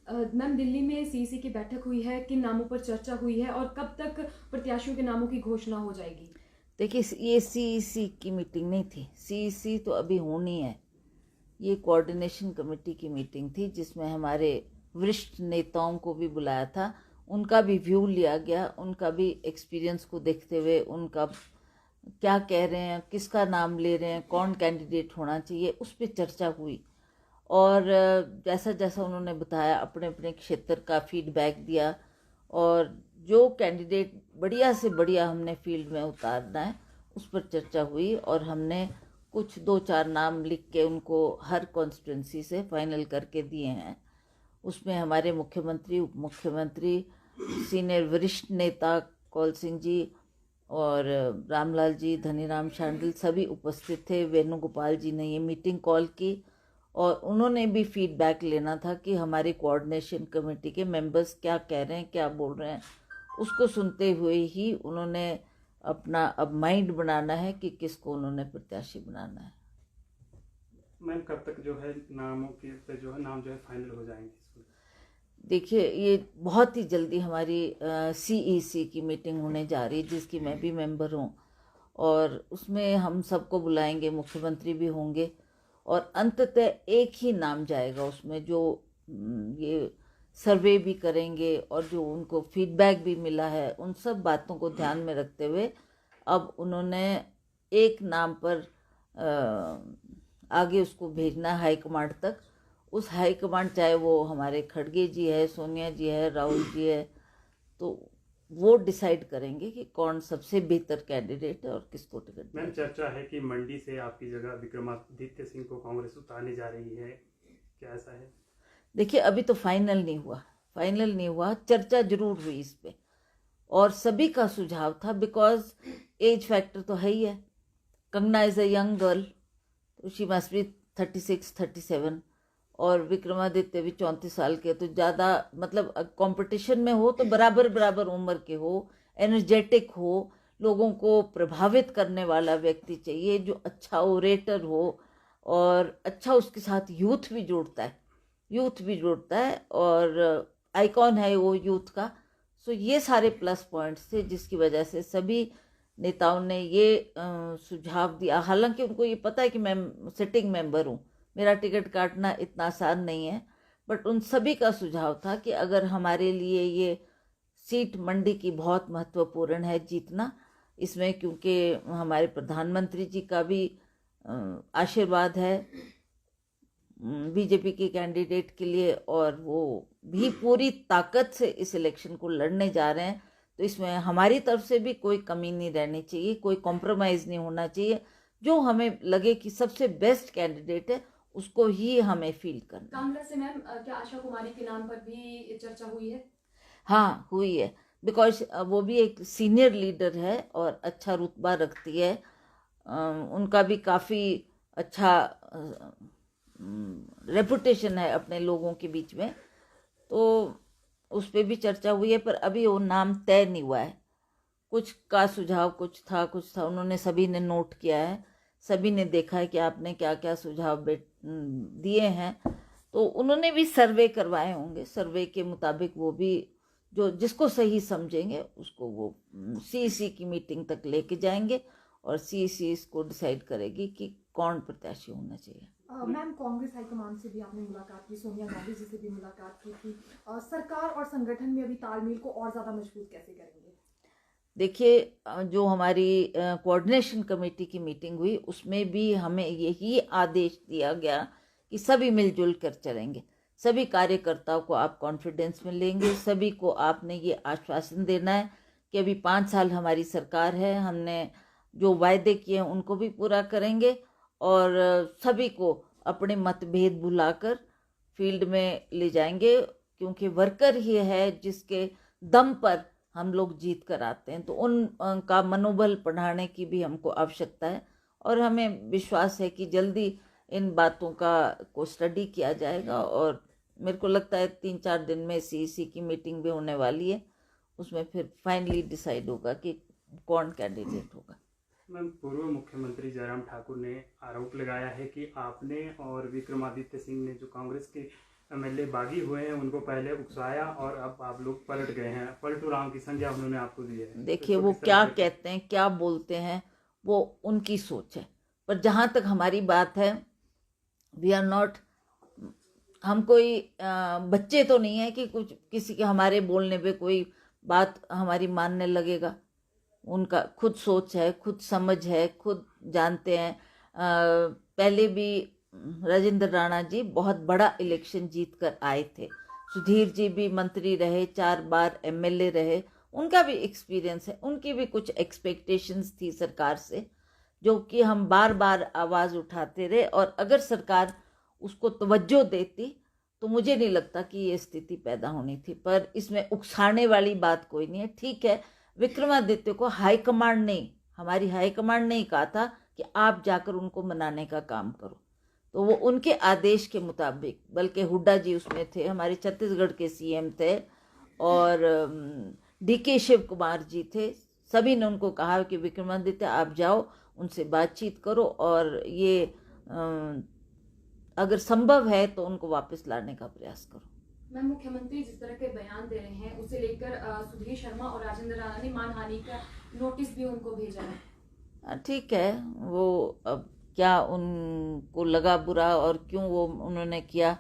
Ma'am, Delhi में CEC की बैठक हुई है, किन नामों पर चर्चा हुई है और कब तक प्रत्याशियों के नामों की घोषणा हो जाएगी? देखिए, ये सीईसी की मीटिंग नहीं थी। सीईसी तो अभी होनी है। ये कोऑर्डिनेशन कमेटी की मीटिंग थी जिसमें हमारे वरिष्ठ नेताओं को भी बुलाया था। उनका भी व्यू लिया गया, उनका भी एक्सपीरियंस को देखते हुए उनका क्या कह रहे हैं, किसका नाम ले रहे हैं, कौन कैंडिडेट होना चाहिए, उस पर चर्चा हुई। और जैसा जैसा उन्होंने बताया, अपने अपने क्षेत्र का फीडबैक दिया, और जो कैंडिडेट बढ़िया से बढ़िया हमने फील्ड में उतारना है उस पर चर्चा हुई। और हमने कुछ 2-4 नाम लिख के उनको हर कॉन्स्टिट्यूंसी से फाइनल करके दिए हैं। उसमें हमारे मुख्यमंत्री, उप मुख्यमंत्री, सीनियर वरिष्ठ नेता कौल सिंह जी और रामलाल जी, धनीराम शांडिल सभी उपस्थित थे। वेणुगोपाल जी ने ये मीटिंग कॉल की और उन्होंने भी फीडबैक लेना था कि हमारी कोऑर्डिनेशन कमेटी के मेंबर्स क्या कह रहे हैं, क्या बोल रहे हैं। उसको सुनते हुए ही उन्होंने अपना अब माइंड बनाना है कि किसको उन्होंने प्रत्याशी बनाना है। मैम, कब तक जो है नामों के पे जो है नाम जो है फाइनल हो जाएंगे? देखिए, ये बहुत ही जल्दी हमारी सीईसी की मीटिंग होने जा रही है जिसकी मैं भी मेंबर हूँ, और उसमें हम सबको बुलाएंगे, मुख्यमंत्री भी होंगे, और अंततः एक ही नाम जाएगा उसमें, जो ये सर्वे भी करेंगे और जो उनको फीडबैक भी मिला है उन सब बातों को ध्यान में रखते हुए अब उन्होंने एक नाम पर आगे उसको भेजना है हाईकमांड तक। उस हाईकमांड, चाहे वो हमारे खड़गे जी है, सोनिया जी है, राहुल जी है, तो वो डिसाइड करेंगे कि कौन सबसे बेहतर कैंडिडेट है और किसको टिकट। मैम, चर्चा है कि मंडी से आपकी जगह विक्रमादित्य सिंह को कांग्रेस उतारने जा रही है, क्या ऐसा है? देखिए, अभी तो फाइनल नहीं हुआ, चर्चा जरूर हुई इस पे, और सभी का सुझाव था, बिकॉज एज फैक्टर तो है ही है। Kangana is a young girl, तो शी मस्ट बी 36-37, और विक्रमादित्य भी 34 साल के, तो ज़्यादा मतलब कंपटीशन में हो तो बराबर बराबर उम्र के हो, एनर्जेटिक हो, लोगों को प्रभावित करने वाला व्यक्ति चाहिए, जो अच्छा ओरेटर हो, और अच्छा उसके साथ यूथ भी जुड़ता है और आइकॉन है वो यूथ का। सो ये सारे प्लस पॉइंट्स थे जिसकी वजह से सभी नेताओं ने ये सुझाव दिया। हालांकि उनको ये पता है कि मैं सिटिंग मेंबर हूँ, मेरा टिकट काटना इतना आसान नहीं है, बट उन सभी का सुझाव था कि अगर हमारे लिए ये सीट मंडी की बहुत महत्वपूर्ण है जीतना, इसमें क्योंकि हमारे प्रधानमंत्री जी का भी आशीर्वाद है बीजेपी के कैंडिडेट के लिए, और वो भी पूरी ताकत से इस इलेक्शन को लड़ने जा रहे हैं, तो इसमें हमारी तरफ से भी कोई कमी नहीं रहनी चाहिए, कोई कॉम्प्रोमाइज़ नहीं होना चाहिए। जो हमें लगे कि सबसे बेस्ट कैंडिडेट है उसको ही हमें फील करना। कांग्रेस से मैम, क्या आशा कुमारी के नाम पर भी चर्चा हुई है? हाँ, हुई है, बिकॉज वो भी एक सीनियर लीडर है और अच्छा रुतबा रखती है। उनका भी काफ़ी अच्छा रेपुटेशन है अपने लोगों के बीच में, तो उस पर भी चर्चा हुई है, पर अभी वो नाम तय नहीं हुआ है। कुछ का सुझाव कुछ था, उन्होंने सभी ने नोट किया है, सभी ने देखा है कि आपने क्या क्या सुझाव दिए हैं, तो उन्होंने भी सर्वे करवाए होंगे। सर्वे के मुताबिक वो भी जो जिसको सही समझेंगे उसको वो सीईसी की मीटिंग तक लेके जाएंगे, और सीईसी इसको डिसाइड करेगी कि कौन प्रत्याशी होना चाहिए। मैम, कांग्रेस हाईकमान से भी आपने मुलाकात की, सोनिया गांधी जी से भी मुलाकात की थी। सरकार और संगठन में अभी तालमेल को और ज़्यादा मजबूत कैसे करेंगे? देखिए, जो हमारी कोऑर्डिनेशन कमेटी की मीटिंग हुई उसमें भी हमें यही आदेश दिया गया कि सभी मिलजुल कर चलेंगे, सभी कार्यकर्ताओं को आप कॉन्फिडेंस में लेंगे, सभी को आपने ये आश्वासन देना है कि अभी 5 साल हमारी सरकार है, हमने जो वायदे किए हैं उनको भी पूरा करेंगे, और सभी को अपने मतभेद भुलाकर फील्ड में ले जाएंगे, क्योंकि वर्कर ही है जिसके दम पर हम लोग जीत कर आते हैं, तो उनका मनोबल बढ़ाने की भी हमको आवश्यकता है, और हमें विश्वास है कि जल्दी इन बातों को स्टडी किया जाएगा, और मेरे को लगता है 3-4 दिन में सीईसी की मीटिंग भी होने वाली है, उसमें फिर फाइनली डिसाइड होगा कि कौन कैंडिडेट होगा। मैम, पूर्व मुख्यमंत्री जयराम ठाकुर ने आरोप लगाया है कि आपने और विक्रमादित्य सिंह ने जो कांग्रेस के एमएलए बागी हुए हैं उनको पहले उकसाया और अब आप लोग पलट गए हैं, पलटू राम की संज्ञा उन्होंने आपको दी है। देखिए, इसको वो किस तरह क्या से- कहते हैं, क्या बोलते हैं, वो उनकी सोच है। पर जहाँ तक हमारी बात है, वी आर नॉट, हम कोई बच्चे तो नहीं है कि कुछ किसी के हमारे बोलने पे कोई बात हमारी मानने लगेगा। उनका खुद सोच है, खुद समझ है, खुद जानते हैं। पहले भी राजेंद्र राणा जी बहुत बड़ा इलेक्शन जीत कर आए थे, सुधीर जी भी मंत्री रहे, 4 बार एमएलए रहे, उनका भी एक्सपीरियंस है, उनकी भी कुछ एक्सपेक्टेशंस थी सरकार से, जो कि हम बार बार आवाज़ उठाते रहे। और अगर सरकार उसको तवज्जो देती तो मुझे नहीं लगता कि ये स्थिति पैदा होनी थी। पर इसमें उकसाने वाली बात कोई नहीं है। ठीक है, विक्रमादित्य को हाईकमांड ने, हमारी हाईकमांड ने कहा था कि आप जाकर उनको मनाने का काम करो, तो वो उनके आदेश के मुताबिक, बल्कि हुड्डा जी उसमें थे, हमारे छत्तीसगढ़ के सीएम थे, और डीके शिव कुमार जी थे, सभी ने उनको कहा कि विक्रमादित्य आप जाओ, उनसे बातचीत करो, और ये अगर संभव है तो उनको वापस लाने का प्रयास करो। मैम, मुख्यमंत्री जिस तरह के बयान दे रहे हैं उसे लेकर सुधीर शर्मा और राजेंद्र राणा ने मानहानि का नोटिस भी उनको भेजा है। ठीक है, वो अब क्या उनको लगा बुरा और क्यों वो उन्होंने किया,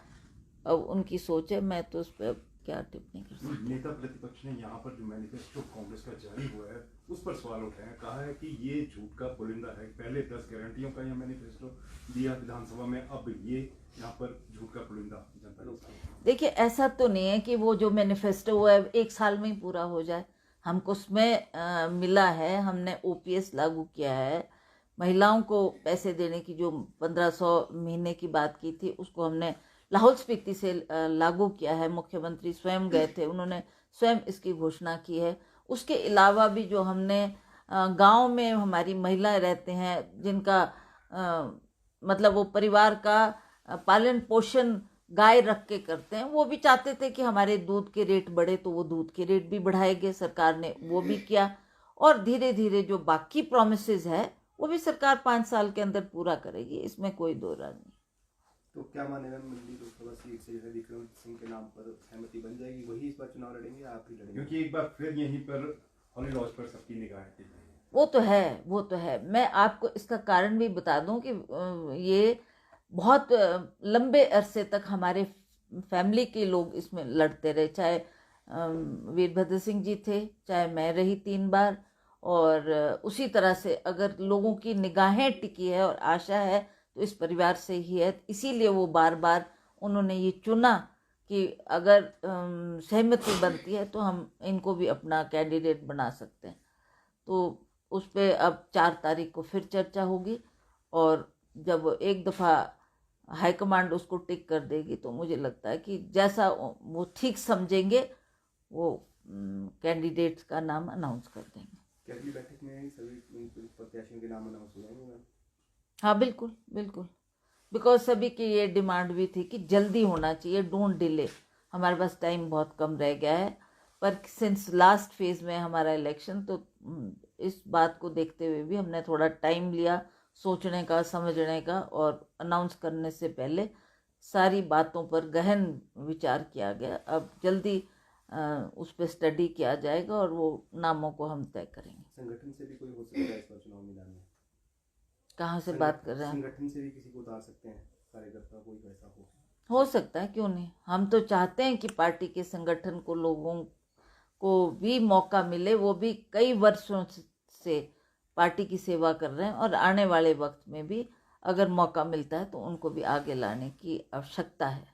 अब उनकी सोच है, मैं तो उस पर क्या टिप्पणी कर सकती। नेता प्रतिपक्ष ने यहाँ पर जो मैनिफेस्टो कांग्रेस का जारी हुआ है उस पर सवाल उठाया, कहा है कि ये झूठ का पुलिंदा है। पहले 10 गारंटियों का यह मैनिफेस्टो दिया विधानसभा में, अब ये यहाँ पर झूठ का पुलिंदा जनता को। देखिए, ऐसा तो नहीं है कि वो जो मैनिफेस्टो हुआ है 1 साल में ही पूरा हो जाए। हमको उसमें मिला है, हमने ओपीएस लागू किया है, महिलाओं को पैसे देने की जो 1500 महीने की बात की थी उसको हमने लाहौल स्पीति से लागू किया है। मुख्यमंत्री स्वयं गए थे, उन्होंने स्वयं इसकी घोषणा की है। उसके अलावा भी जो हमने गांव में हमारी महिलाएं रहते हैं जिनका मतलब वो परिवार का पालन पोषण गाय रख के करते हैं, वो भी चाहते थे कि हमारे दूध के रेट बढ़े, तो वो दूध के रेट भी बढ़ाए गए, सरकार ने वो भी किया। और धीरे धीरे जो बाकी प्रोमिसेस है वो भी सरकार 5 साल के अंदर पूरा करेगी, इसमें कोई दो राय नहीं। तो क्या मानेगा, मंडी लोकसभा सीट से जो है विक्रम सिंह के नाम पर सहमति बन जाएगी, वही इस बार चुनाव लड़ेंगे, आप ही लड़ेंगे? क्योंकि एक बार फिर यहीं पर हॉली लॉज पर सबकी निगाहें टिकी हैं। वो तो है, वो तो है। मैं आपको इसका कारण भी बता दूं कि ये बहुत लंबे अरसे तक हमारे फैमिली के लोग इसमें लड़ते रहे, चाहे वीरभद्र सिंह जी थे, चाहे मैं रही 3 बार, और उसी तरह से अगर लोगों की निगाहें टिकी है और आशा है तो इस परिवार से ही है। इसीलिए वो बार बार उन्होंने ये चुना कि अगर सहमति बनती है तो हम इनको भी अपना कैंडिडेट बना सकते हैं। तो उस पर अब 4 तारीख को फिर चर्चा होगी, और जब एक दफ़ा हाईकमांड उसको टिक कर देगी तो मुझे लगता है कि जैसा वो ठीक समझेंगे वो कैंडिडेट्स का नाम अनाउंस कर देंगे। क्या अगली बैठक में सभी प्रत्याशियों के नाम अनाउंस हो जाएंगे? हाँ, बिल्कुल बिल्कुल, बिकॉज सभी की ये डिमांड भी थी कि जल्दी होना चाहिए, डोंट डिले। हमारे पास टाइम बहुत कम रह गया है, पर सिंस लास्ट फेज में हमारा इलेक्शन, तो इस बात को देखते हुए भी हमने थोड़ा टाइम लिया सोचने का, समझने का, और अनाउंस करने से पहले सारी बातों पर गहन विचार किया गया। अब जल्दी उस पर स्टडी किया जाएगा और वो नामों को हम तय करेंगे। संगठन से भी कोई हो सकता है इस बार चुनाव मैदान में? कहाँ से बात कर रहे हैं? संगठन से भी किसी को उतार सकते हैं, कार्यकर्ता कोई वैसा हो सकता है, क्यों नहीं। हम तो चाहते हैं कि पार्टी के संगठन को, लोगों को भी मौका मिले। वो भी कई वर्षों से पार्टी की सेवा कर रहे हैं, और आने वाले वक्त में भी अगर मौका मिलता है तो उनको भी आगे लाने की आवश्यकता है।